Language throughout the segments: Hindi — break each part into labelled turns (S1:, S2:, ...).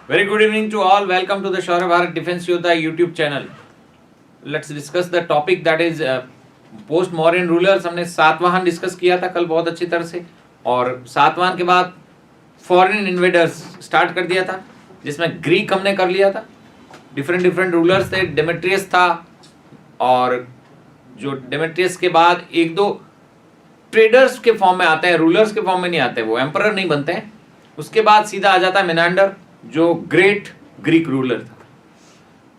S1: Very good evening to all. Welcome to the Shaurya Bharat Defense Yodha YouTube channel. Let's discuss the topic that is post Mauryan rulers. हमने सातवाहन डिस्कस किया था कल बहुत अच्छी तरह से, और सातवाहन के बाद फॉरेन इन्वेडर्स स्टार्ट कर दिया था, जिसमें ग्रीक हमने कर लिया था. डिफरेंट रूलर्स थे. डेमेट्रियस था, और जो डेमेट्रियस के बाद एक दो ट्रेडर्स के फॉर्म में आते हैं, रूलर्स के फॉर्म में नहीं आते, वो एम्परर नहीं बनते हैं. उसके बाद सीधा आ जाता है मेनांडर, जो ग्रेट ग्रीक रूलर था.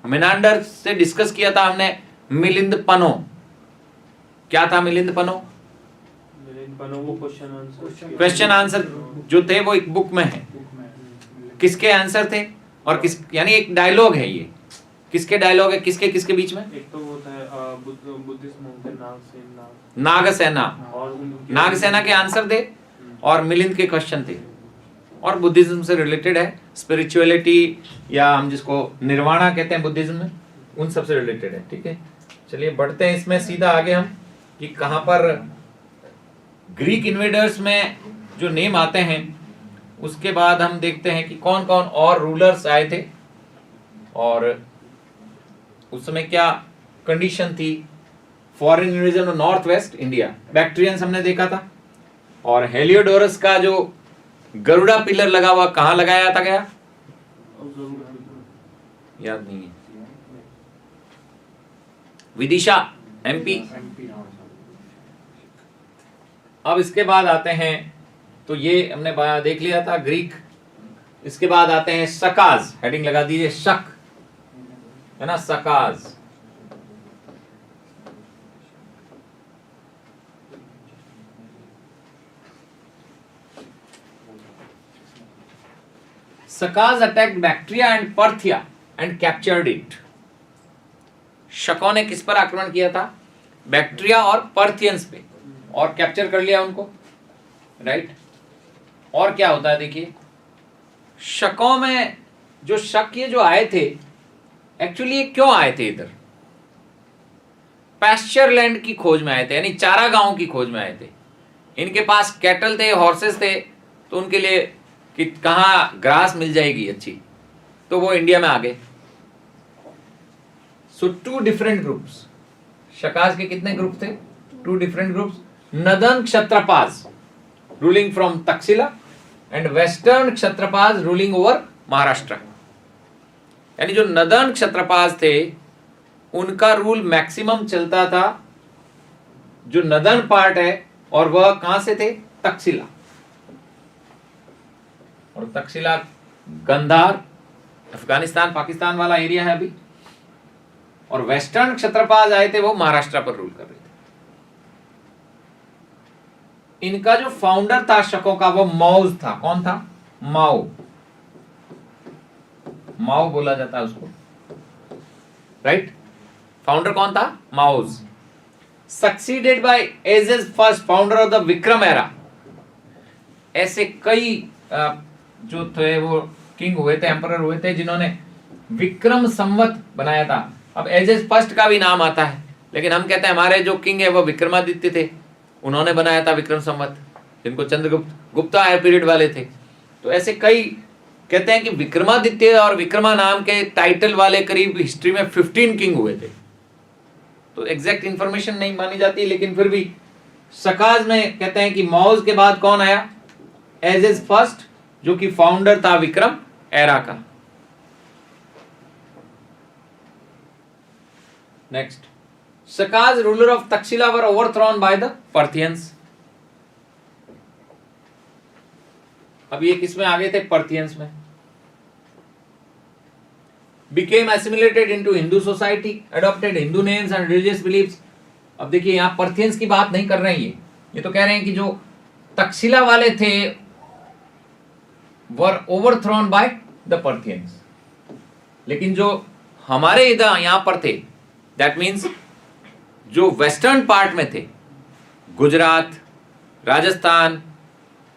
S1: मेनांडर से डिस्कस किया था हमने मिलिंद पनो. क्या था मिलिंद पनो?
S2: वो
S1: क्वेश्चन आंसर जो थे वो एक बुक में है. किसके आंसर थे और किस, यानी एक डायलॉग है. ये किसके डायलॉग है, किसके किसके बीच में?
S2: एक तो वो था बुद्धिस्ट मूवमेंट
S1: नागसेना. नागसेना के आंसर थे और मिलिंद के क्वेश्चन थे, और बुद्धिज्म से रिलेटेड है. स्पिरिचुअलिटी या हम जिसको निर्वाणा कहते हैं बुद्धिज्म में, उन सब से रिलेटेड है. ठीक है, चलिए बढ़ते हैं इसमें सीधा आगे हम कि कहां पर ग्रीक इन्वेडर्स में जो नेम आते हैं. उसके बाद हम देखते हैं कि कौन कौन और रूलर्स आए थे और उस समय क्या कंडीशन थी. Foreign invasion of north west India, Bactrians हमने देखा था, और हेलियोडोरस का जो गरुड़ा पिलर लगा हुआ कहां लगाया था गया, याद नहीं है. विदिशा, एमपी. अब इसके बाद आते हैं, तो ये हमने देख लिया था ग्रीक. इसके बाद आते हैं सकाज. हेडिंग लगा दीजिए शक, है ना, सकाज. Sakaz attacked Bactria and Parthia and captured it. शकों ने किस पर आक्रमण किया था? बैक्ट्रिया और पर्थियंस पे, और कैप्चर कर लिया उनको. राइट. और क्या होता है देखिए, शकों में जो शक ये जो आए थे, एक्चुअली ये क्यों आए थे इधर? पैस्चर लैंड की खोज में आए थे, यानी चारा गांव की खोज में आए थे. इनके पास कैटल थे, हॉर्सेस थे, तो उनके लिए कि कहाँ ग्रास मिल जाएगी अच्छी, तो वो इंडिया में आ गए. So two different groups. Shakas के कितने ग्रुप थे? Two different groups. Northern Kshatrapas ruling from Takshashila and western Kshatrapas ruling over Maharashtra. यानी जो नदर्न क्षत्रपास थे उनका रूल मैक्सिमम चलता था जो नदर्न पार्ट है, और वह कहां से थे? तक्षशिला. और तक्षशिला गंधार, अफगानिस्तान पाकिस्तान वाला एरिया है अभी. और वेस्टर्न क्षत्रपाल आए थे, वो महाराष्ट्र पर रूल कर रहे थे. इनका जो फाउंडर था शकों का, वो माओज था. कौन था? माओ. माओ बोला जाता है उसको. राइट. फाउंडर कौन था? Maues. Succeeded by Azes first founder of the Vikram era. ऐसे कई जो थे वो किंग हुए थे, एम्परर हुए थे, जिन्होंने विक्रम संवत बनाया था. अब एजेस फर्स्ट का भी नाम आता है, लेकिन हम कहते हैं हमारे जो किंग है वो विक्रमादित्य थे, उन्होंने बनाया था विक्रम संवत, जिनको चंद्रगुप्त गुप्ता पीरियड वाले थे. तो ऐसे कई कहते हैं कि विक्रमादित्य और विक्रमा नाम के टाइटल वाले करीब हिस्ट्री में 15 किंग हुए थे. तो एग्जैक्ट इंफॉर्मेशन नहीं मानी जाती, लेकिन फिर भी सकाज में कहते हैं कि मौज के बाद कौन आया? एजेस फर्स्ट, जो कि फाउंडर था विक्रम एरा का. Next, Sakas ruler of Takshashila were overthrown by the Parthians. अब ये किसमें आ गए थे? पर्थियंस में. became assimilated into Hindu society, adopted Hindu names and religious beliefs. अब देखिए यहां पर्थियंस की बात नहीं कर रहे हैं, ये तो कह रहे हैं कि जो तक्षशिला वाले थे were overthrown by the Parthians. लेकिन जो हमारे इधर यहां पर थे, that means जो वेस्टर्न पार्ट में थे, गुजरात, राजस्थान,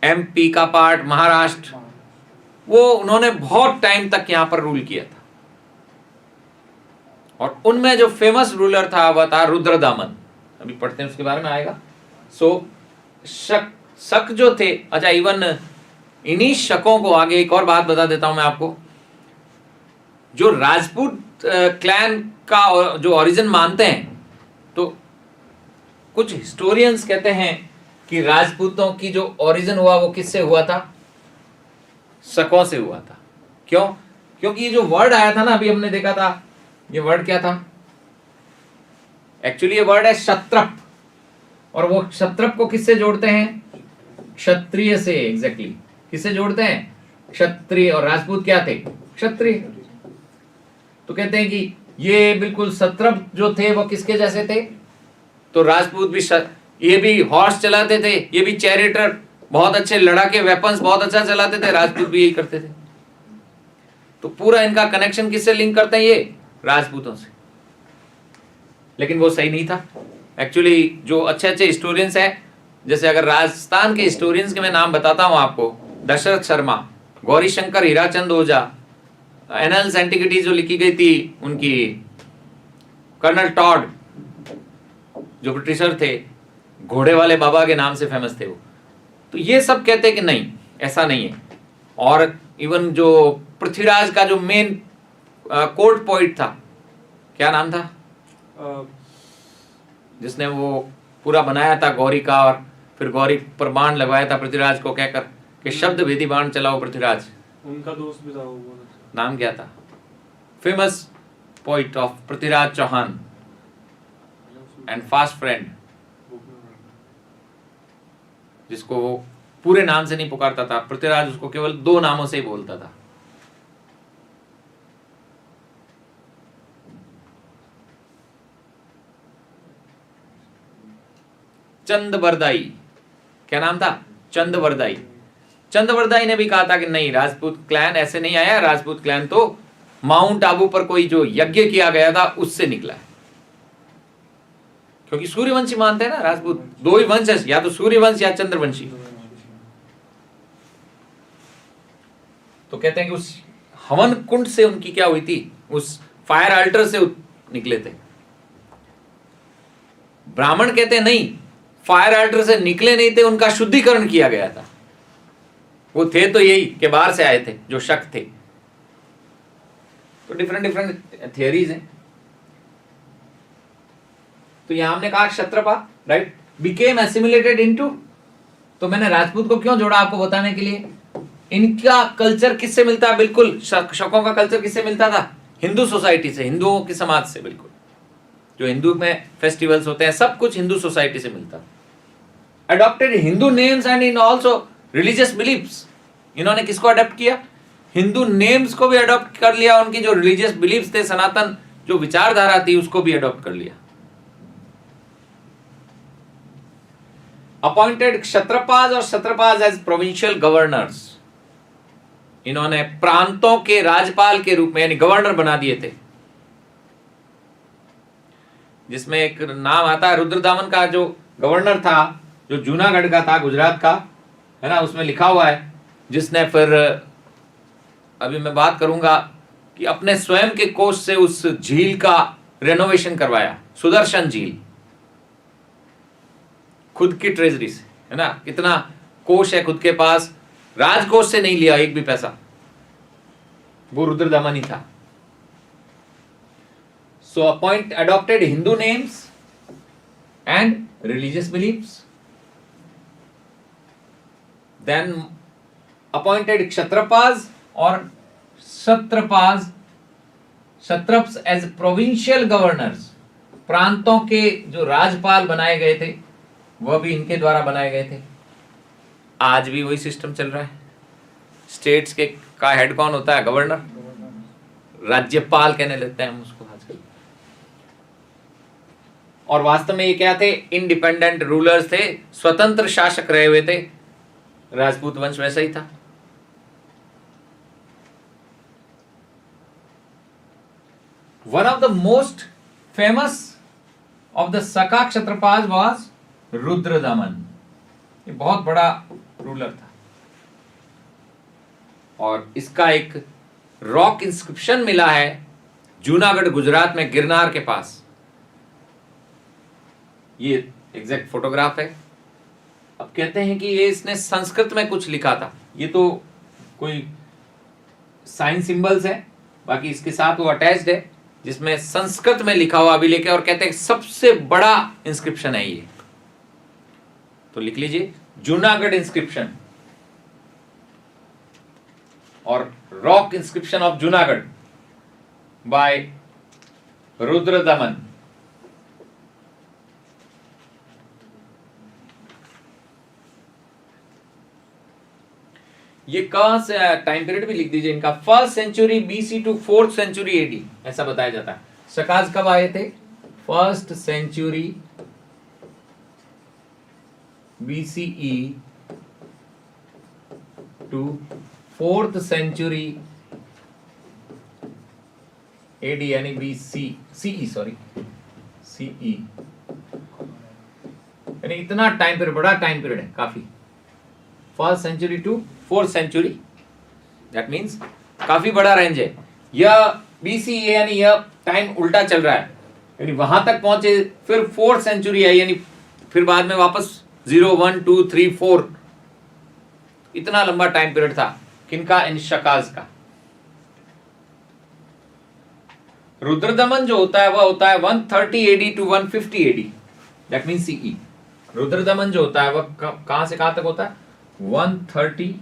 S1: एमपी का पार्ट, महाराष्ट्र, वो उन्होंने बहुत टाइम तक यहां पर रूल किया था. और उनमें जो फेमस रूलर था वह था रुद्रदामन. अभी पढ़ते हैं, उसके बारे में आएगा. सो शक जो थे, अच्छा इवन इन्हीं शकों को, आगे एक और बात बता देता हूं मैं आपको जो राजपूत क्लैन का जो ओरिजिन मानते हैं, तो कुछ हिस्टोरियंस कहते हैं कि राजपूतों की जो ओरिजिन हुआ वो किससे हुआ था? शकों से हुआ था। क्यों? क्योंकि ये जो वर्ड आया था ना, अभी हमने देखा था, ये वर्ड क्या था? एक्चुअली ये वर्ड है क्षत्रप, और वो क्षत्रप को किससे जोड़ते हैं? क्षत्रिय से। एग्जैक्टली किससे जोड़ते हैं? क्षत्रिय। और राजपूत क्या थे? क्षत्रिय। तो कहते हैं कि ये बिल्कुल क्षत्रप जो थे वो किसके जैसे थे? तो राजपूत भी ये भी हॉर्स चलाते थे, ये भी चैरिटर, बहुत अच्छे लड़ाके, वेपन्स बहुत अच्छा चलाते थे, राजपूत भी यही करते थे। तो पूरा इनका कनेक्शन किससे लिंक करते हैं? ये राजपूतों से। लेकिन वो सही नहीं था। एक्चुअली जो अच्छे अच्छे हिस्टोरियंस हैं, जैसे अगर राजस्थान के हिस्टोरियंस के मैं नाम बताता हूं आपको, दशरथ शर्मा, गौरी शंकर हीराचंद ओझा, एनल्स एंटिक्विटी जो लिखी गई थी उनकी, कर्नल टॉड जो ब्रिटिशर थे, घोड़े वाले बाबा के नाम से फेमस थे वो, तो ये सब कहते हैं कि नहीं, ऐसा नहीं है। और इवन जो पृथ्वीराज का जो मेन कोर्ट पोइट था, क्या नाम था जिसने वो पूरा बनाया था गौरी का, और फिर गौरी पर बाण लगवाया था पृथ्वीराज को कहकर कि शब्द भेदी बाण चलाओ पृथ्वीराज,
S2: उनका दोस्त भी था वो।
S1: नाम क्या था? Famous poet of Prithviraj Chauhan and fast friend, जिसको वो पूरे नाम से नहीं पुकारता था, पृथ्वीराज उसको केवल 2 नामों से ही बोलता था। चंदबरदाई, क्या नाम था? चंदबरदाई। चंदबरदाई ने भी कहा था कि नहीं, राजपूत क्लैन ऐसे नहीं आया, राजपूत क्लैन तो माउंट आबू पर कोई जो यज्ञ किया गया था उससे निकला है। क्योंकि सूर्यवंशी मानते हैं ना राजपूत, 2 ही वंश है, या तो सूर्यवंश या चंद्रवंशी। तो कहते हैं कि उस हवन कुंड से उनकी क्या हुई थी? उस फायर अल्टर से निकले थे। ब्राह्मण कहते हैं नहीं, फायर अल्टर से निकले नहीं थे, उनका शुद्धिकरण किया गया था। वो थे तो यही के बाहर से आए थे, जो शक थे। तो डिफरेंट थियरीज हैं। तो यहां हमने कहा Kshatrapa, right, became assimilated into. तो मैंने राजपूत को क्यों जोड़ा? आपको बताने के लिए। इनका कल्चर किससे मिलता है? बिल्कुल शकों का कल्चर किससे मिलता था? हिंदू सोसाइटी से, हिंदुओं के समाज से। बिल्कुल जो हिंदू में फेस्टिवल्स होते हैं सब कुछ हिंदू सोसाइटी से मिलता। Adopted Hindu names and in also religious beliefs. इन्होंने किसको अडॉप्ट किया? हिंदू नेम्स को भी अडॉप्ट कर लिया, उनकी जो रिलीजियस बिलीफ्स थे, सनातन जो विचारधारा थी, उसको भी अडॉप्ट कर लिया। अपॉइंटेड क्षत्रपाज और क्षत्रपाज एज प्रोविंशियल गवर्नर्स। इन्होंने प्रांतों के राज्यपाल के रूप में यानी गवर्नर बना दिए थे, जिसमें एक नाम आता है रुद्रदामन का, जो गवर्नर था, जो जूनागढ़ का था, गुजरात का, है ना, उसमें लिखा हुआ है, जिसने फिर अभी मैं बात करूंगा कि अपने स्वयं के कोष से उस झील का रेनोवेशन करवाया, सुदर्शन झील, खुद की ट्रेजरी से, है ना, कितना कोष है खुद के पास, राजकोष से नहीं लिया एक भी पैसा, वो रुद्रदामन ही था। सो adopted Hindu names and religious beliefs, then appointed Kshatrapas or Satrapas, Satraps as provincial governors, प्रांतों के जो राज्यपाल बनाए गए थे वह भी इनके द्वारा बनाए गए थे। आज भी वही सिस्टम चल रहा है। स्टेट्स के का हेड कौन होता है? गवर्नर, राज्यपाल कहने लगते हैं हम उसको आजकल। और वास्तव में ये क्या थे? इंडिपेंडेंट रूलर्स थे, स्वतंत्र शासक रहे हुए थे। राजपूत वंश वैसा ही था। One of the most famous of the सका क्षत्रपाज वाज रुद्रदमन। ये बहुत बड़ा रूलर था और इसका एक रॉक इंस्क्रिप्शन मिला है जूनागढ़ गुजरात में, गिरनार के पास। ये एग्जैक्ट फोटोग्राफ है। अब कहते हैं कि ये इसने संस्कृत में कुछ लिखा था। ये तो कोई साइन सिंबल्स है, बाकी इसके साथ वो अटैच्ड है, जिसमें संस्कृत में लिखा हुआ अभी लेके, और कहते हैं सबसे बड़ा इंस्क्रिप्शन है ये। तो लिख लीजिए जूनागढ़ इंस्क्रिप्शन और rock inscription of Junagadh by Rudradaman. ये कहां से आया, टाइम पीरियड भी लिख दीजिए इनका, 1st century BC to 4th century AD, ऐसा बताया जाता है। शकाज कब आए थे? 1st century BCE to 4th century AD, यानी बीसी सीई, सॉरी सीई, यानी इतना टाइम पीरियड, बड़ा टाइम पीरियड है काफी। 1st century to 4th century, that means काफी बड़ा रेंज है। यह बीसीई यानी यह टाइम उल्टा चल रहा है, यानी वहां तक पहुंचे, फिर 4th सेंचुरी आई, यानी फिर बाद में वापस 0 1 2 3 4, इतना लंबा टाइम पीरियड था। किनका? इन शकाज का। रुद्रदमन जो होता है वह होता है 130 AD to 150 AD, that mean CE. Rudradaman जो होता है वह कहां से कहां तक होता है? 130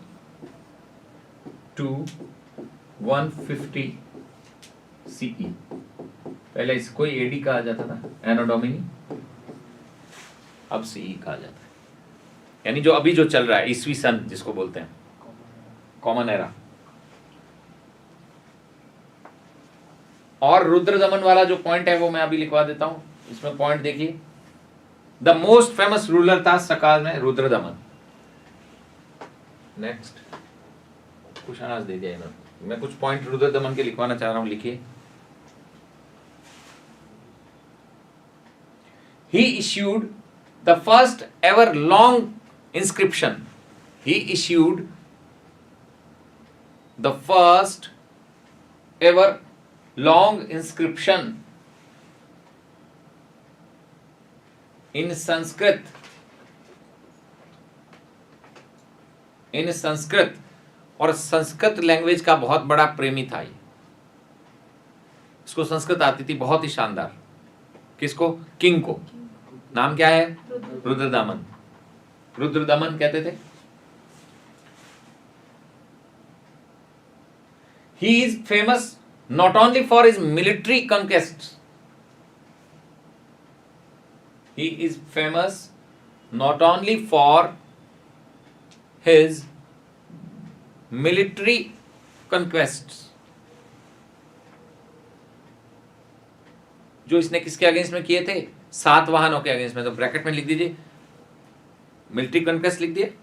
S1: टू 150 सीई। पहले इसको एडी कहा जाता था, एनो डोमिनी, अब सीई कहा जाता है, यानी जो अभी जो चल रहा है ईस्वी सन जिसको बोलते हैं, कॉमन एरा। और रुद्रदमन वाला जो पॉइंट है वो मैं अभी लिखवा देता हूं, इसमें पॉइंट देखिए। द मोस्ट फेमस रूलर था सकाल में रुद्रदमन। नेक्स्ट कुछ अनाज दे दिया इन्होंने, मैं कुछ पॉइंट रुद्रदमन के लिखवाना चाह रहा हूं, लिखिए। He issued the first ever long inscription. He issued the first ever long inscription in Sanskrit. In Sanskrit, और संस्कृत लैंग्वेज का बहुत बड़ा प्रेमी था ये। इसको संस्कृत आती थी बहुत ही शानदार। किसको? किंग को। नाम क्या है? रुद्रदमन। रुद्रदमन कहते थे। He is famous not only for his military conquests. He is famous not only for his military conquests. जो इसने किसके अगेंस्ट में किए थे? सातवाहनों के अगेंस्ट में। तो ब्रैकेट में लिख दीजिए, मिलिट्री कॉन्क्वेस्ट लिख दिए,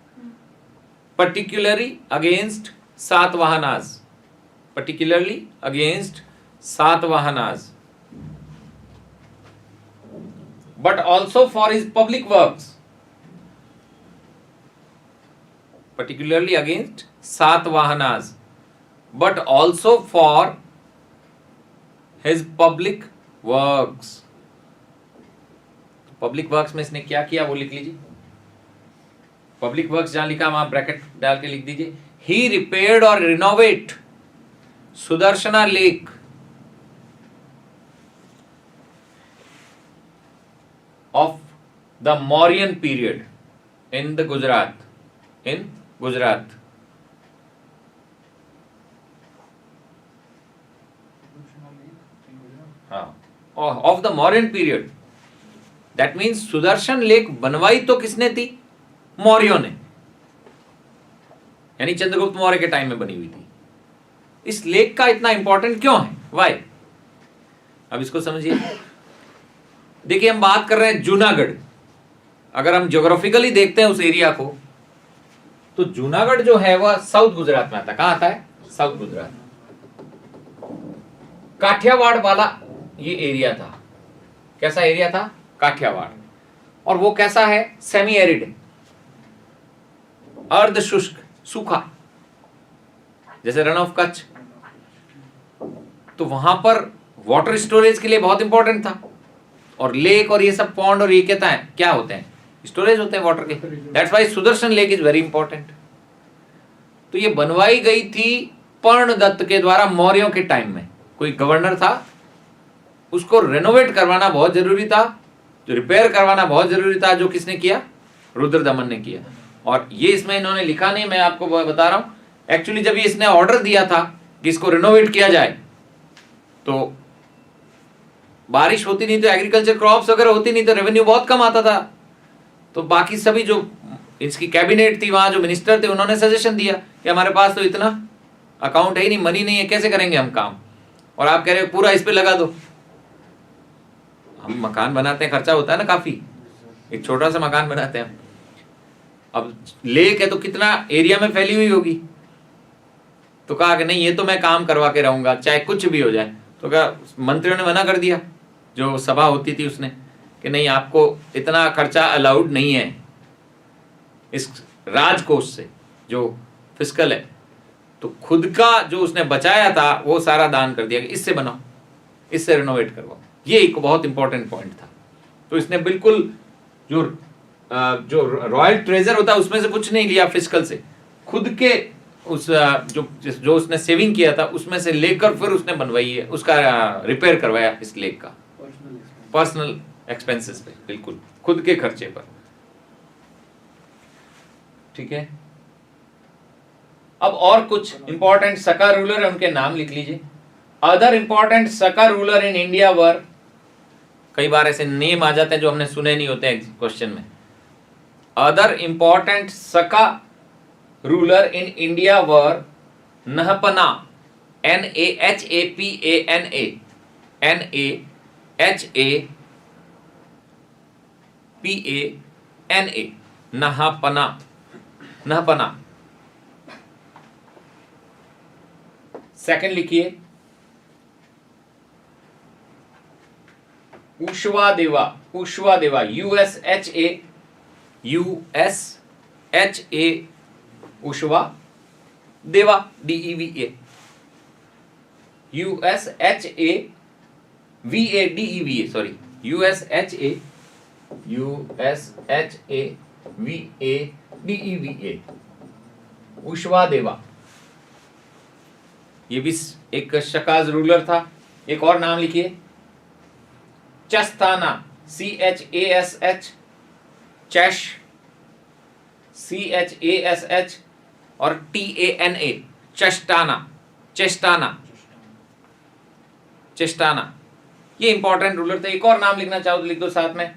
S1: particularly against Satavahanas, particularly against Satavahanas, but also for his public works, particularly against Satavahanas, but also for his public works. Public works में इसने क्या किया वो लिख लीजिए। Public works जहां लिखा वहां ब्रैकेट डाल के लिख दीजिए। He repaired or renovate Sudarshana Lake of the Mauryan period in the Gujarat. In Gujarat. Of the Mauryan period. That means Sudarshan lake बनवाई तो किसने थी? मौर्यों ने, यानी चंद्रगुप्त मौर्य के टाइम में बनी हुई थी। इस लेक का इतना इंपॉर्टेंट क्यों है? वाई? अब इसको समझिए। देखिए हम बात कर रहे हैं जूनागढ़, अगर हम ज्योग्राफिकली देखते हैं उस एरिया को, तो जूनागढ़ जो है वह साउथ गुजरात में आता है। कहां आता है? साउथ गुजरात। काठियावाड़ वाला ये एरिया था। कैसा एरिया था? काठियावाड़। और वो कैसा है? सेमी एरिड, अर्ध शुष्क, सूखा, जैसे रन ऑफ कच्छ। तो वहां पर वाटर स्टोरेज के लिए बहुत इंपॉर्टेंट था। और लेक और ये सब पॉन्ड और ये क्या होते हैं? स्टोरेज होते हैं वाटर के। That's why Sudarshan lake is very important. तो ये बनवाई गई थी पर्णदत्त के द्वारा मौर्यों के टाइम में। कोई गवर्नर था, उसको रेनोवेट करवाना बहुत जरूरी था, जो रिपेयर करवाना बहुत जरूरी था, जो किसने किया? रुद्रदमन ने किया। और ये इसमें इन्होंने लिखा नहीं, मैं आपको बता रहा हूं। एक्चुअली जब ये इसने ऑर्डर दिया था कि इसको रिनोवेट किया जाए, तो बारिश होती नहीं, तो एग्रीकल्चर क्रॉप्स वगैरह होती नहीं, तो रेवेन्यू बहुत कम आता था। तो बाकी सभी जो इसकी कैबिनेट थी, वहां जो मिनिस्टर थे, उन्होंने सजेशन दिया कि हमारे पास तो इतना अकाउंट है ही नहीं, मनी नहीं है, कैसे करेंगे हम काम? और आप कह रहे हो पूरा इस पे लगा दो। हम मकान बनाते हैं, खर्चा होता है ना काफी, एक छोटा सा मकान बनाते हैं। अब लेक है तो कितना एरिया में फैली हुई होगी। तो कहा कि नहीं, ये तो मैं काम करवा के रहूंगा, चाहे कुछ भी हो जाए। तो क्या मंत्रियों ने मना कर दिया, जो सभा होती थी उसने, कि नहीं, आपको इतना खर्चा अलाउड नहीं है इस राजकोष से, जो फिस्कल है। तो खुद का जो उसने बचाया था वो सारा दान कर दिया कि इससे बनाओ, इससे रिनोवेट करवाओ। ये एक बहुत इंपॉर्टेंट पॉइंट था। तो इसने बिल्कुल जो रॉयल ट्रेजर होता है उसमें से कुछ नहीं लिया, फिस्कल से खुद के उस जो उसने सेविंग किया था उसमें से लेकर फिर उसने बनवाई है, उसका रिपेयर करवाया इस लेक का, पर्सनल एक्सपेंसेस पे, बिल्कुल खुद के खर्चे पर। ठीक है। अब और कुछ इंपॉर्टेंट सका रूलर है, उनके नाम लिख लीजिए। Other important Saka ruler in India वर, कई बार ऐसे नेम आ जाते हैं जो हमने सुने नहीं होते हैं क्वेश्चन में। Other important Saka ruler in India were Nahapana, NAHAPANA, NAHAPANA, Nahapana, Nahapana. Second लिखिए उशवा देवा, उशवा देवा, USHA, उशवा देवा, DEVA, USHAVADEVA, सॉरी, USHAVADEVA, उशवा देवा। ये भी एक शकाज रूलर था। एक और नाम लिखिए, चस्ताना, CHASH, चैश, CHASH और TANA, चेस्टाना, चेस्टाना, चेस्टाना। ये इंपॉर्टेंट रूलर थे। एक और नाम लिखना चाहो तो लिख दो साथ में,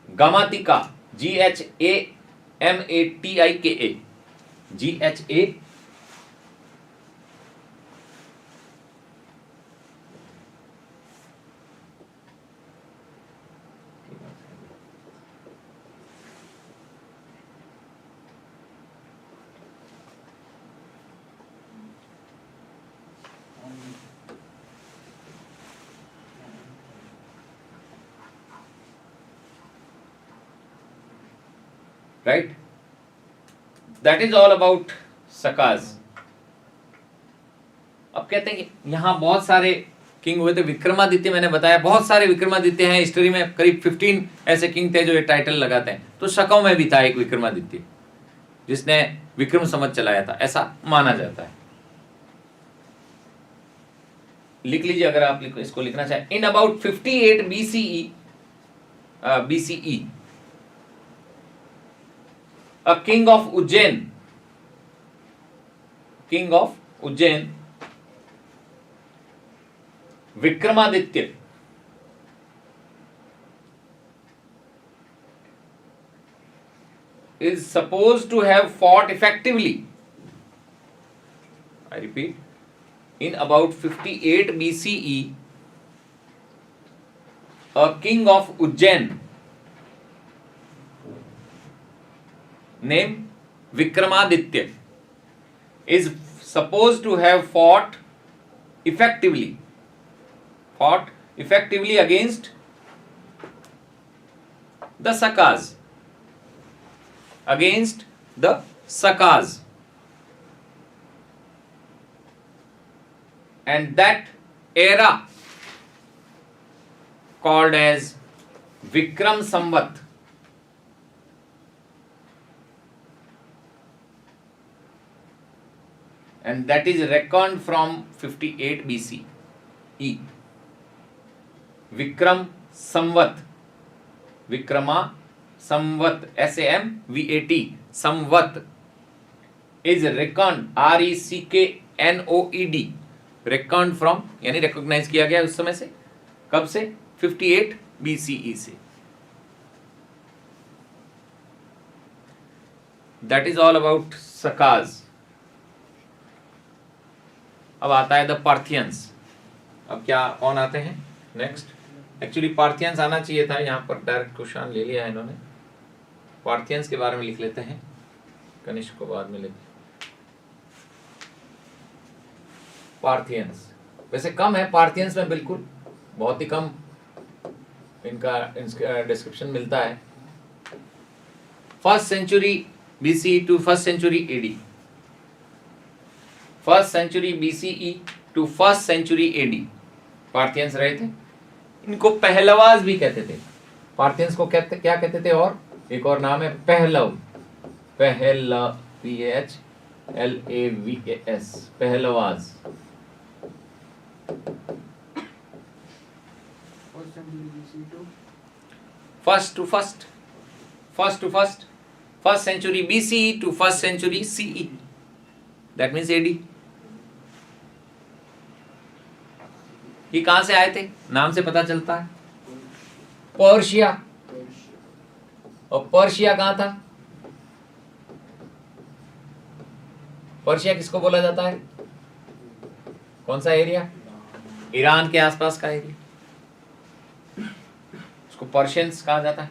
S1: Ghamatika, GHAMATIKA, GHA right. That is all about Sakas. अब कहते हैं कि यहां बहुत सारे किंग हुए थे। विक्रमादित्य मैंने बताया, बहुत सारे विक्रमादित्य हैं हिस्ट्री में, करीब 15 ऐसे किंग थे जो ये टाइटल लगाते हैं। तो शकों में भी था एक विक्रमादित्य जिसने विक्रम संवत चलाया था, ऐसा माना जाता है। लिख लीजिए अगर आप इसको लिखना चाहें। In about 58 BCE a king of Ujjain, Vikramaditya, is supposed to have fought effectively. I repeat, in about 58 BCE, a king of Ujjain named Vikramaditya is supposed to have fought effectively against the Sakas, and that era called as Vikram Samvat, and that is reckoned from 58 BC. ई, Vikram Samvat, Vikrama Samvat, SAMVAT, Samvat is reckoned, RECKNOED, reckoned from, यानी रिकॉग्नाइज किया गया उस समय से, कब से? 58 BCE से. That is all about Sakas. अब आता है द पार्थियंस. अब क्या कौन आते हैं नेक्स्ट? एक्चुअली पार्थियंस आना चाहिए था, यहाँ पर डायरेक्ट क्वेश्चन ले लिया है इन्होंने. पार्थियंस के बारे में लिख लेते हैं, कनिष्क को बाद में लेते हैं. पार्थियंस वैसे कम है, पार्थियंस में बिल्कुल बहुत ही कम इनका डिस्क्रिप्शन मिलता है. First century BCE to first century AD, first century BCE to first century AD Parthians रहे थे. इनको पहलवास भी कहते थे. पार्थियंस को कहते क्या कहते थे? और एक और नाम है Pahlav, Pahlav, PHLAVAS, Pahlavas. First to first, first to first, first century BCE to first century CE, that means AD. ये कहां से आए थे? नाम से पता चलता है, पर्शिया. और पर्शिया कहां था? पर्शिया किसको बोला जाता है? कौन सा एरिया? ईरान के आसपास का एरिया, उसको पर्शियंस कहा जाता है.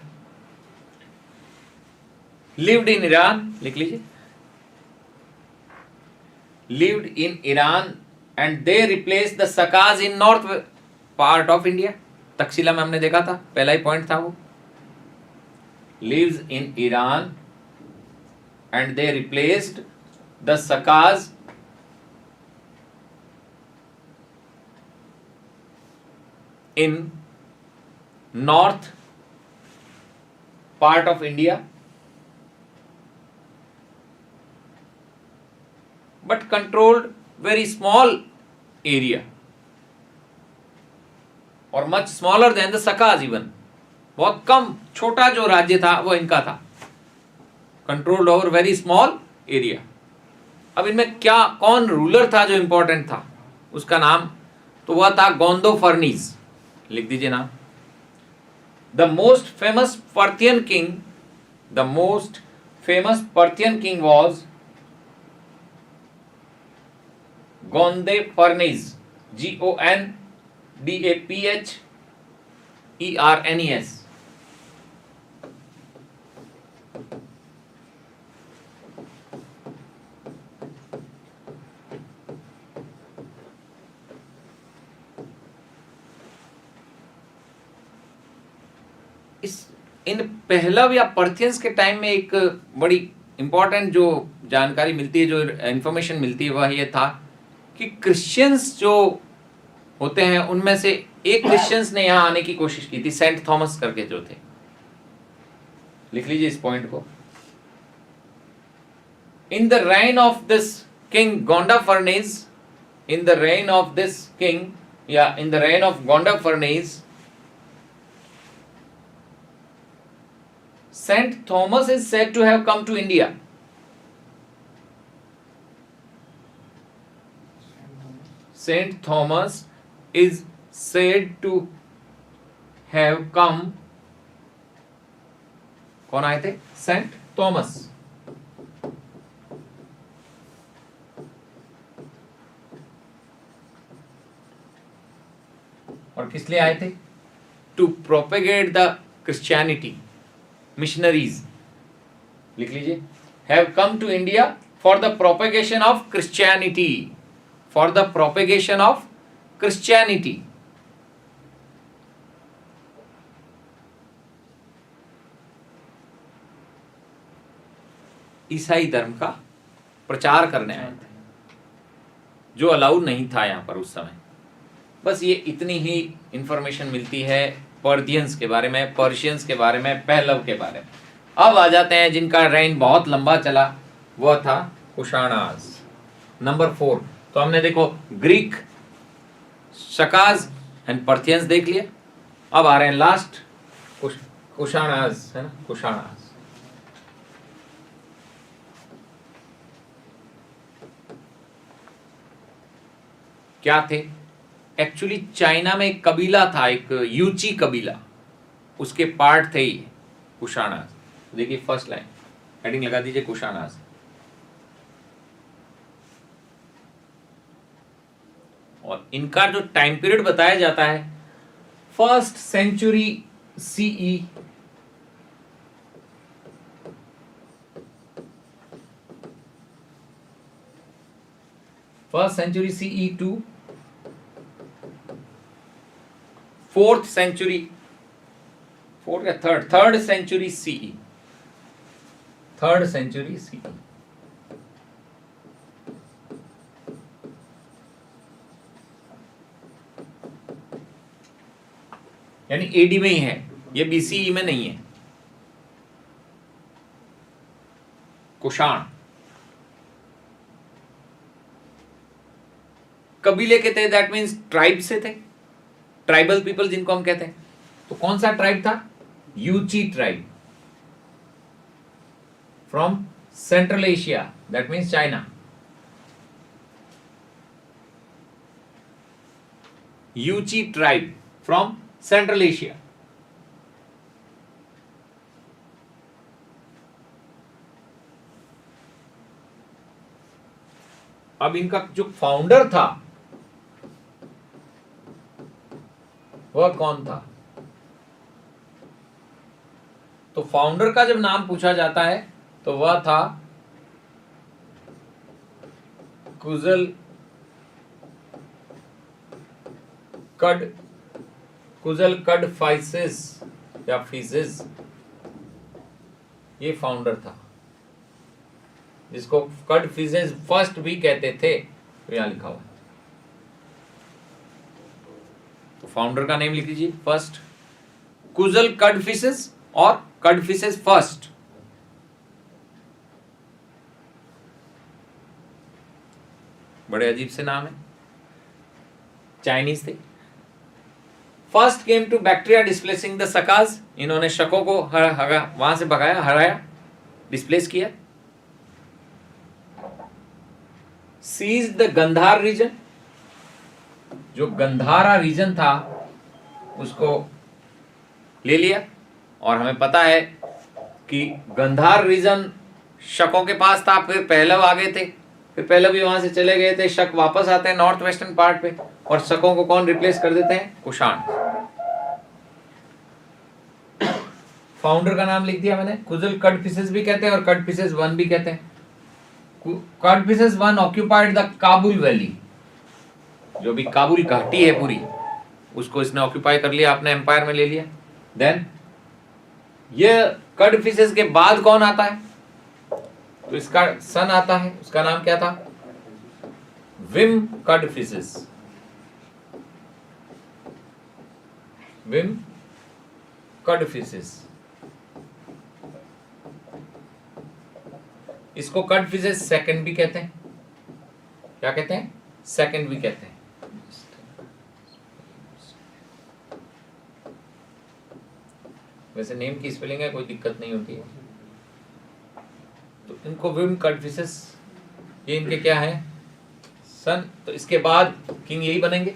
S1: लिव्ड इन ईरान, लिख लीजिए, lived in Iran and they replace the Sakas in north part of India. Takshashila में हमने देखा था, पहला ही पॉइंट था वो. Lives in Iran and they replaced the Sakas in north part of India, but controlled very small area, or much smaller than the Sakas even. बहुत कम, छोटा जो राज्य था वो इनका था. Controlled over very small area. अब इनमें क्या, कौन रूलर था जो इंपॉर्टेंट था? उसका नाम तो वह था गोंदो फर्नीज. लिख दीजिए नाम. The most famous Parthian king, the most famous Parthian king was Gondophernes, GONDAPHERNES. इन पहलव या पर्थियंस के टाइम में एक बड़ी इंपॉर्टेंट जो जानकारी मिलती है, जो इंफॉर्मेशन मिलती है, वह ये था कि क्रिश्चियंस जो होते हैं उनमें से एक क्रिश्चियंस ने यहाँ आने की कोशिश की थी, सेंट थॉमस करके जो थे. लिख लीजिए इस पॉइंट को. In the reign of this king Gondophernes, in the reign of this king या in the reign of Gondophernes, Saint Thomas is said to have come to India. Saint Thomas is said to have come. कौन आए थे? Saint Thomas. और किस लिए आए थे? To propagate the Christianity. Missionaries, लिख लीजिए, have come to India for the propagation of Christianity, for the propagation of Christianity. ईसाई धर्म का प्रचार करने आए थे, जो अलाउड नहीं था यहां पर उस समय. बस ये इतनी ही इंफॉर्मेशन मिलती है पर्शियंस के बारे में, पर्शियंस के बारे में, पहलव के बारे में. अब आ जाते हैं जिनका रेन बहुत लंबा चला, वह था कुशाणास. नंबर 4. तो हमने देखो ग्रीक शकाज एंड पर्थियंस देख लिया। अब आ रहे हैं लास्ट कुशाणाज, है ना, कुशाणाज। क्या थे? एक्चुअली चाइना में एक कबीला था, एक यूची कबीला, उसके पार्ट थे ये कुशाणाज। देखिए फर्स्ट लाइन, हेडिंग लगा दीजिए कुशाणाज। और इनका जो टाइम पीरियड बताया जाता है, first century CE, first century CE to fourth century, fourth या third century CE, third century CE. यानी एडी में ही है, ये बीसीई में नहीं है। कुषाण कबीले के थे, दैट मीन्स ट्राइब से थे, ट्राइबल पीपल जिनको हम कहते हैं। तो कौन सा ट्राइब था? Yuezhi tribe, from central Asia, that means China. Yuezhi tribe from central Asia. अब इनका जो फाउंडर था वह कौन था? तो फाउंडर का जब नाम पूछा जाता है तो वह था कुजल कडफाइसिस या फीसिस, ये फाउंडर था, जिसको कडफिसिस फर्स्ट भी कहते थे, तो यहां लिखा हुआ है। तो फाउंडर का नेम लिख लीजिए, फर्स्ट कुजल कडफिसिस और कडफिसिस फर्स्ट। बड़े अजीब से नाम है, चाइनीज थे। First came to Bactria displacing the Sakas, इन्होंने शकों को वहां से भगाया, हराया, डिस्प्लेस किया। सीज द गंधार रीजन, जो गंधारा रीजन था उसको ले लिया। और हमें पता है कि गंधार रीजन शकों के पास था, फिर पहलव आ गए थे, फिर पहलव भी वहां से चले गए थे, शक वापस आते हैं नॉर्थ वेस्टर्न पार्ट पे, और शकों को कौन रिप्लेस कर देते हैं? कुषाण। फाउंडर का नाम लिख दिया मैंने, कुजल कडफिसिस भी कहते हैं और कडफिसिस वन भी कहते हैं। Kadphises one occupied the Kabul valley, जो भी काबुल घाटी है पूरी, उसको इसने ऑक्यूपाई कर लिया, अपने एम्पायर में ले लिया। देन ये कडफिसिस के बाद कौन आता है? तो इसका सन आता है, उसका नाम क्या था? विम कडफिसिस। विम कडफिसिस, इसको कडफिसिस सेकंड भी कहते हैं। क्या कहते हैं? सेकंड भी कहते हैं। वैसे नेम की स्पेलिंग है, कोई दिक्कत नहीं होती है। तो इनको विम कडफिसिस, ये इनके क्या है? सन। तो इसके बाद किंग यही बनेंगे।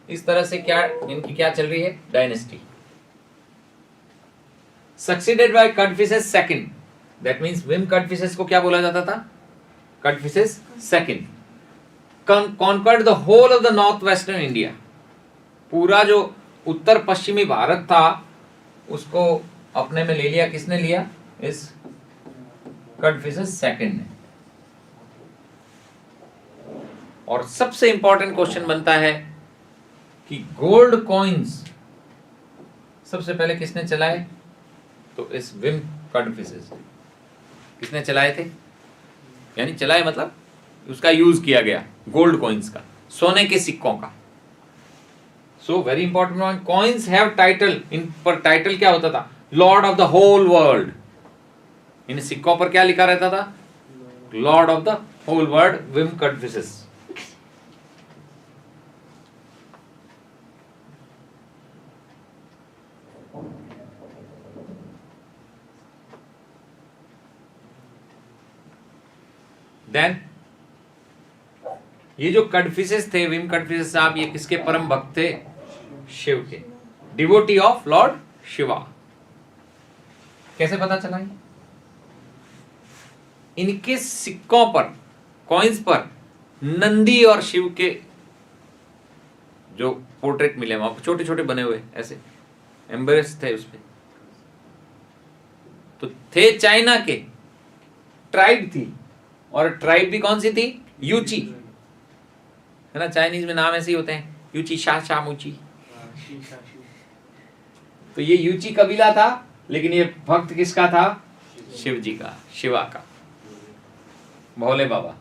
S1: इस तरह से क्या इनकी क्या चल रही है? Dynasty. Succeeded by Kadphises second, that means Vima Kadphises को क्या बोला जाता था? Kadphises second. Conquered the whole of the north western India, पूरा जो उत्तर पश्चिमी भारत था उसको अपने में ले लिया। किसने लिया? इस कडफिसिस सेकंड ने। और सबसे इंपॉर्टेंट क्वेश्चन बनता है कि गोल्ड कॉइन्स सबसे पहले किसने चलाए? तो इस विम कडफिसिस किसने चलाए थे? यानी चलाए मतलब उसका यूज किया गया, गोल्ड कॉइन्स का, सोने के सिक्कों का। So very important one, coins have title, इन पर टाइटल क्या होता था? Lord of the whole world. इन सिक्कों पर क्या लिखा रहता था? Lord of the whole world, Vima Kadphises. Then ये जो कडफिसेस थे, विम कडफिसेस साहब, ये किसके परम भक्त थे? शिव के, डिवोटी ऑफ लॉर्ड शिवा। कैसे पता चला? इनके सिक्कों पर, कॉइन्स पर नंदी और शिव के जो पोर्ट्रेट मिले वहां छोटे छोटे बने हुए ऐसे एम्बरेस थे उसपे। तो थे चाइना के, ट्राइब थी, और ट्राइब भी कौन सी थी? यूची, है ना, चाइनीज में नाम ऐसे ही होते हैं, यूची, शा, शा, मूची। तो ये यूची कबीला था, लेकिन ये भक्त किसका था? शिव जी का, शिवा का, भोले बाबा।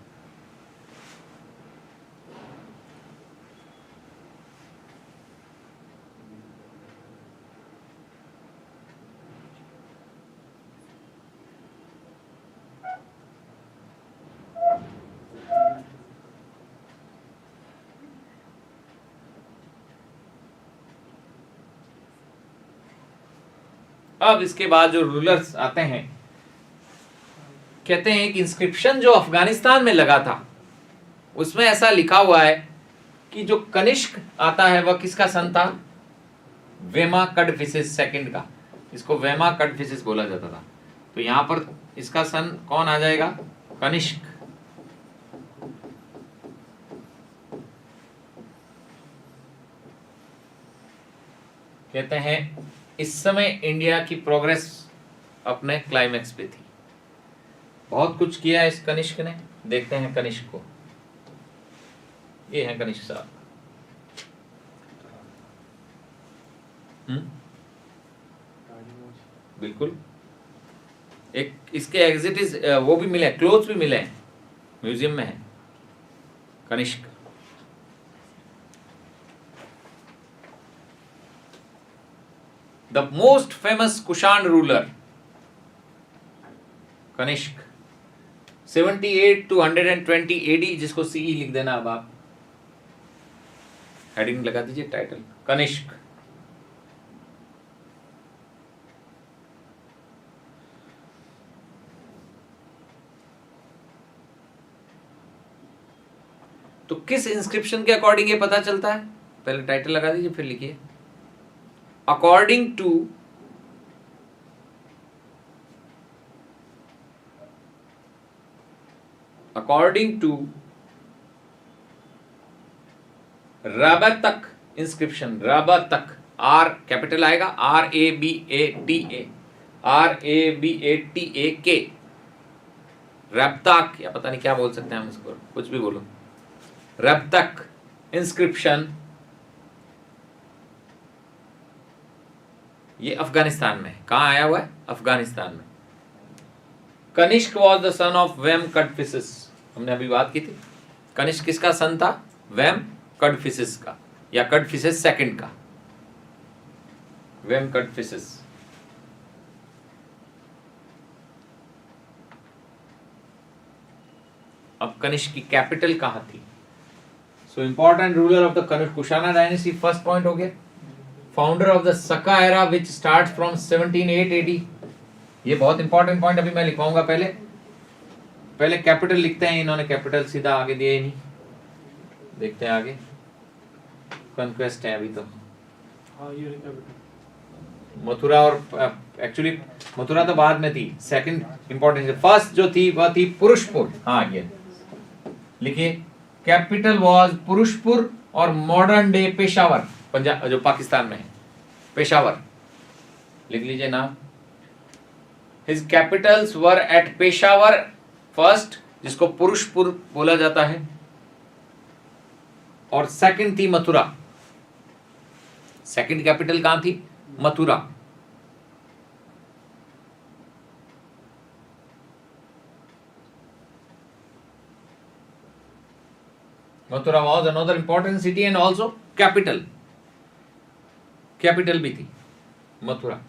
S1: अब इसके बाद जो रूलर्स आते हैं, कहते हैं कि इंस्क्रिप्शन जो अफगानिस्तान में लगा था उसमें ऐसा लिखा हुआ है कि जो कनिष्क आता है वह किसका सन था? वेमा कडफिसेस सेकंड का। इसको वेमा कडफिसेस बोला जाता था। तो यहां पर इसका सन कौन आ जाएगा? कनिष्क। कहते हैं इस समय इंडिया की प्रोग्रेस अपने क्लाइमेक्स पे थी, बहुत कुछ किया इस कनिष्क ने। देखते हैं कनिष्क को, ये है कनिष्क साहब। बिल्कुल, एक इसके एग्जिट वो भी मिले, क्लोथ्स भी मिले, म्यूजियम में है Kanishka. The most famous Kushan ruler Kanishka, 78 to 120 AD, जिसको सीई लिख देना। अब आप हेडिंग लगा दीजिए, टाइटल कनिष्क। तो किस इंस्क्रिप्शन के अकॉर्डिंग ये पता चलता है? पहले टाइटल लगा दीजिए, फिर लिखिए according to Rabatak inscription. Rabatak, R capital आएगा, RABATA, रब्ताक, या पता नहीं क्या बोल सकते हैं हम इसको, कुछ भी बोलो। रब्तक इंस्क्रिप्शन, ये अफगानिस्तान में है। कहां आया हुआ है? अफगानिस्तान में। Kanishka was the son of Vima Kadphises, हमने अभी बात की थी। कनिष्क किसका सन था? वेम कडफिसेस का, या कडफिसेस सेकंड का, वेम कडफिसेस। अब कनिष्क की कैपिटल कहां थी? So important ruler of the Kushana dynasty, first point हो गया। Founder of the Saka era which starts from 1708 AD। ये बहुत इंपॉर्टेंट पॉइंट अभी मैं लिखवाऊंगा। पहले कैपिटल लिखते हैं, इन्होंने कैपिटल सीधा आगे दिया ही नहीं। देखते हैं आगे, कॉन्क्वेस्ट है अभी तो। मथुरा, और एक्चुअली मथुरा तो बाद में थी, सेकंड इंपॉर्टेंट। फर्स्ट जो थी वह थी पुरुषपुर। हाँ, ये लिखिए, कैपिटल वाज पुरुषपुर और मॉडर्न डे पेशावर, पंजाब जो पाकिस्तान में है, पेशावर लिख लीजिए नाम। His Capitals were at Peshawar first, जिसको पुरुषपुर बोला जाता है, और सेकंड थी मथुरा। सेकंड कैपिटल कहां थी? Mathura. Mathura was another important city and also capital भी थी Mathura.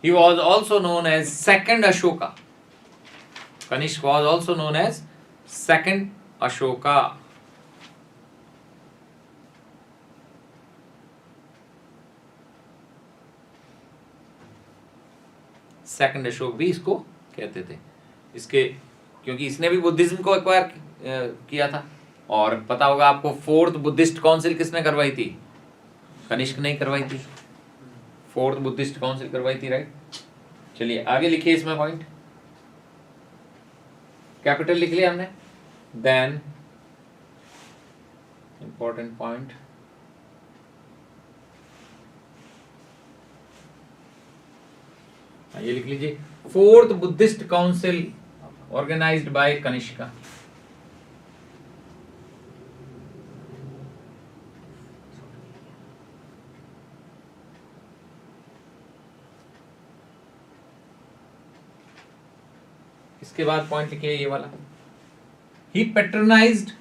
S1: He was also known as second Ashoka. Kanishk was also known as second Ashoka. Second Ashok भी इसको कहते थे। इसके क्योंकि इसने भी बुद्धिज्म को एक्वायर किया था। और पता होगा आपको फोर्थ बुद्धिस्ट काउंसिल किसने करवाई थी? कनिष्क ने करवाई थी। फोर्थ बुद्धिस्ट काउंसिल करवाई थी, राइट। चलिए आगे लिखिए इसमें पॉइंट। कैपिटल लिख लिया हमने। देन इंपॉर्टेंट पॉइंट, ये लिख लीजिए, fourth Buddhist council organised by Kanishka. इसके बाद पॉइंट लिखिए ये वाला, he patronised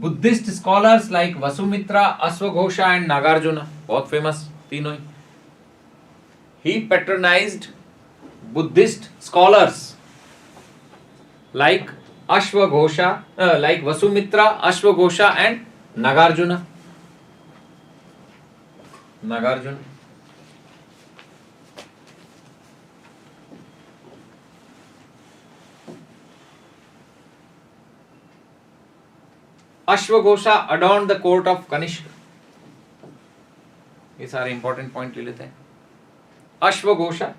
S1: Buddhist scholars like Vasumitra, अश्वघोषा एंड नागार्जुना। बहुत फेमस तीनों ही। He patronised Buddhist scholars like Ashwagosha, like Vasumitra, Ashwagosha and Nagarjuna. Ashwagosha adorned the court of Kanishka. ये सारे इंपॉर्टेंट पॉइंट ले लेते हैं। अश्वघोषा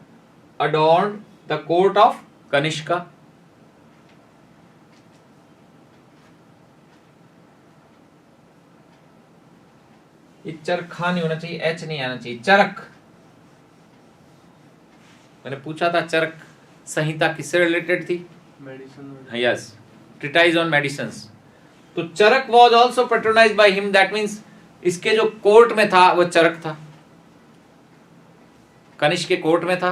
S1: adorned the court of Kanishka. ये चरखा नहीं होना चाहिए, एच नहीं आना चाहिए, चरक। मैंने पूछा था चरक संहिता किससे रिलेटेड थी?
S2: Medicine.
S1: Yes, treatise on medicines. तो Charaka was also patronised by him, that means इसके जो कोर्ट में था वो चरक था, कनिष्क के कोर्ट में था,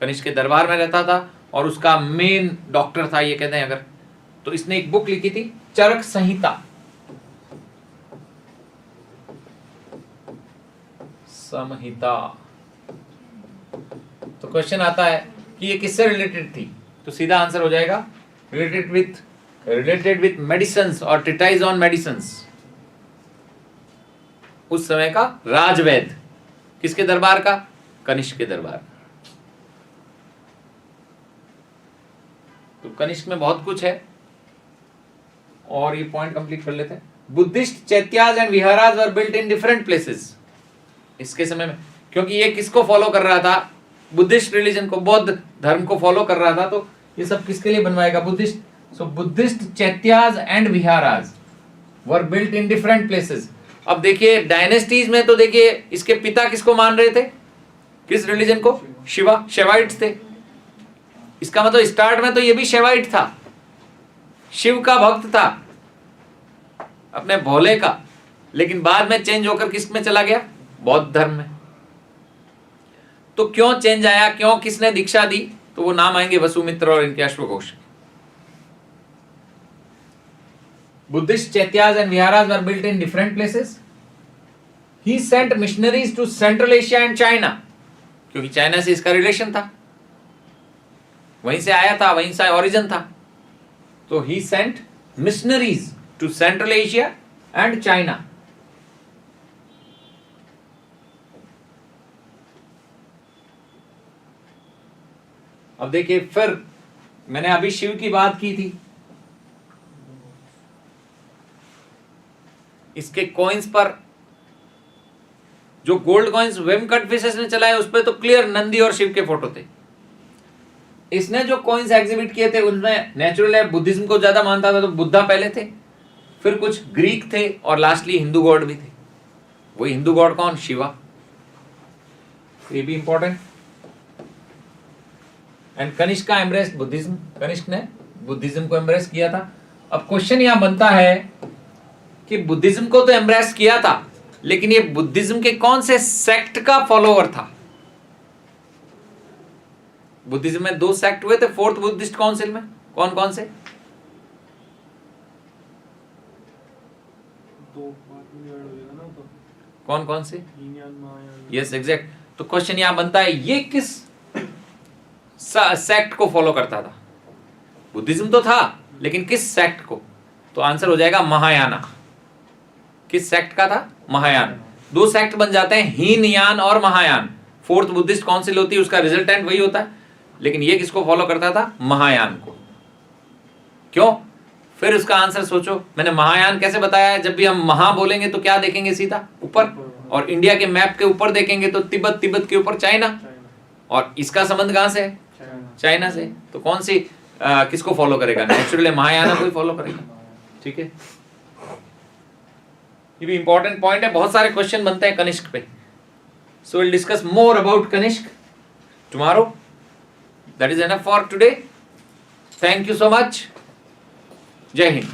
S1: कनिष्क के दरबार में रहता था और उसका मेन डॉक्टर था, ये कहते हैं अगर। तो इसने एक बुक लिखी थी चरक संहिता, संहिता। तो क्वेश्चन आता है कि ये किससे रिलेटेड थी? तो सीधा आंसर हो जाएगा रिलेटेड विथ मेडिसिन्स और ट्रीटाइज ऑन मेडिसिन्स। उस समय का राजवैद्य, किसके दरबार का? कनिष्क के दरबार। तो कनिष्क में बहुत कुछ है और ये पॉइंट कंप्लीट कर लेते हैं। Buddhist chaityas and viharas were built in different places. इसके समय में, क्योंकि ये किसको फॉलो कर रहा था? बुद्धिस्ट रिलीजन को, बौद्ध धर्म को फॉलो कर रहा था। तो ये सब किसके लिए बनवाएगा? Buddhist. So Buddhist chaityas and viharas were built in different places. अब देखिए डायनेस्टीज में, तो देखिए इसके पिता किसको मान रहे थे? किस रिलीजन को? शिवा, शेवाइट्स थे। इसका मतलब स्टार्ट में तो ये भी शेवाइट था, शिव का भक्त था, अपने भोले का। लेकिन बाद में चेंज होकर किस में चला गया? बौद्ध धर्म में। तो क्यों चेंज आया? क्यों, किसने दीक्षा दी? तो वो नाम आएंगे वसुमित्र और इनके अश्वघोष। Buddhist chaityas and viharas were built in different places. He sent missionaries to central Asia and China, क्योंकि चाइना से इसका रिलेशन था, वहीं से आया था, वहीं से ओरिजिन था। तो he sent missionaries to central Asia and China. अब देखिए, फिर मैंने अभी शिव की बात की थी, इसके कॉइन्स पर जो गोल्ड कॉइन्स वेमकट फिशेस ने चलाए, उस पर तो क्लियर नंदी और शिव के फोटो थे। इसने जो कॉइन्स एग्जिबिट किए थे उनमें नेचुरल है, बुद्धिज्म को ज्यादा मानता था, तो बुद्धा पहले थे, फिर कुछ ग्रीक थे और लास्टली हिंदू गॉड भी थे। वही हिंदू गॉड कौन? शिवा। ये भी important. And Kanishka embraced Buddhism, कनिष्क ने बुद्धिज्म को एम्ब्रेस किया था। अब क्वेश्चन यहां बनता है कि बुद्धिज्म को तो एम्ब्रेस किया था, लेकिन ये बुद्धिज्म के कौन से सेक्ट का फॉलोअर था? बुद्धिज्म में 2 सेक्ट हुए थे फोर्थ बुद्धिस्ट काउंसिल में, कौन कौन से? कौन कौन से? Yes, exact. तो क्वेश्चन यहां बनता है, ये किस सेक्ट को फॉलो करता था? बुद्धिज्म तो था, लेकिन किस सेक्ट को? तो आंसर हो जाएगा महायाना। किस सेक्ट का था? महायान। 2 सेक्ट बन जाते हैं, हीनयान और महायान। फोर्थ बुद्धिस्ट काउंसिल होती है, उसका रिजल्टेंट वही होता है। लेकिन ये किसको फॉलो करता था? महायान को। क्यों? फिर उसका आंसर सोचो। मैंने महायान कैसे बताया है? जब भी हम महा बोलेंगे तो क्या देखेंगे? सीधा ऊपर। और इंडिया के मैप के ऊपर देखेंगे तो तिब्बत, तिब्बत के ऊपर चाइना। और इसका संबंध कहां से है? चाइना से। तो कौन सी किसको फॉलो करेगा? नेचुरली महायान को ही फॉलो करेगा। ठीक है, ये भी इंपॉर्टेंट पॉइंट है। बहुत सारे क्वेश्चन बनते हैं कनिष्क पे। So will discuss more about Kanishka tomorrow. That is enough for today. Thank you so much. जय हिंद।